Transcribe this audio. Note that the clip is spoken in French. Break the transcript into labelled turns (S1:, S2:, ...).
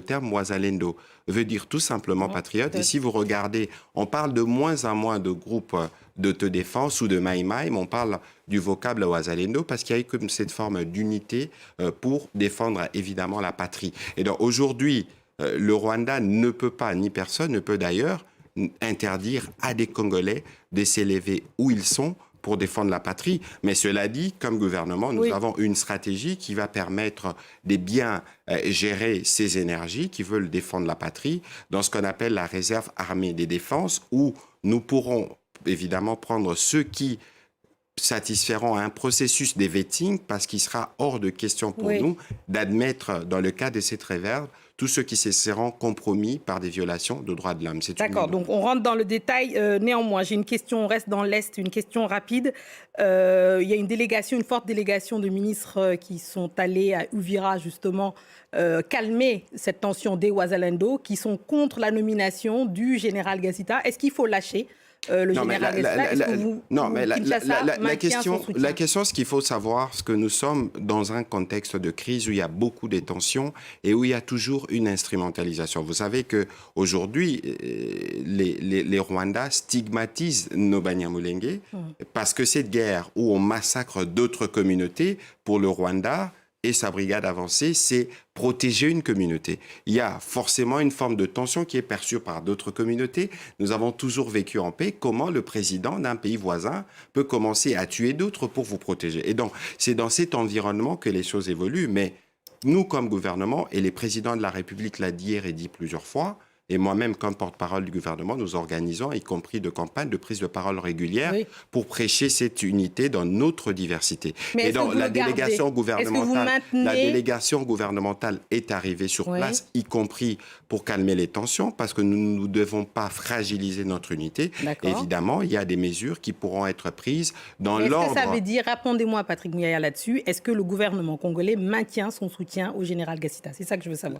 S1: Le terme Wazalendo veut dire tout simplement patriote. Et si vous regardez, on parle de moins en moins de groupes d'autodéfense ou de Maïmaï, mais on parle du vocable Wazalendo parce qu'il y a eu comme cette forme d'unité pour défendre évidemment la patrie. Et donc aujourd'hui, le Rwanda ne peut pas, ni personne ne peut d'ailleurs, interdire à des Congolais de s'élever où ils sont pour défendre la patrie. Mais cela dit, comme gouvernement, nous avons une stratégie qui va permettre de bien gérer ces énergies qui veulent défendre la patrie dans ce qu'on appelle la réserve armée des défenses, où nous pourrons évidemment prendre ceux qui satisferont à un processus de vetting parce qu'il sera hors de question pour nous d'admettre, dans le cas de cette réserve, tous ceux qui se seront compromis par des violations de droits de l'homme.
S2: D'accord, donc on rentre dans le détail. Néanmoins, j'ai une question, on reste dans l'Est, une question rapide. Il y a une délégation, une forte délégation de ministres qui sont allés à Uvira, justement, calmer cette tension des Wazalendo, qui sont contre la nomination du général Gazita. Est-ce qu'il faut lâcher le général Gazita?
S1: Non, mais la question, ce qu'il faut savoir, c'est que nous sommes dans un contexte de crise où il y a beaucoup de tensions et où il y a toujours une instrumentalisation. Vous savez qu'aujourd'hui, les Rwandais stigmatisent nos Banyamulenge parce que cette guerre où on massacre d'autres communautés, pour le Rwanda et sa brigade avancée, c'est protéger une communauté. Il y a forcément une forme de tension qui est perçue par d'autres communautés. Nous avons toujours vécu en paix. Comment le président d'un pays voisin peut commencer à tuer d'autres pour vous protéger? Et donc, c'est dans cet environnement que les choses évoluent. Mais nous, comme gouvernement, et les présidents de la République l'a dit et dit plusieurs fois, et moi-même, comme porte-parole du gouvernement, nous organisons, y compris de campagnes de prise de parole régulière, pour prêcher cette unité dans notre diversité.
S2: Mais
S1: et donc, la délégation gouvernementale est arrivée sur place, y compris pour calmer les tensions, parce que nous ne devons pas fragiliser notre unité. Évidemment, il y a des mesures qui pourront être prises dans l'ordre.
S2: Est-ce que ça veut dire, répondez-moi Patrick Muyaya là-dessus, est-ce que le gouvernement congolais maintient son soutien au général Gazita? C'est ça que je veux savoir.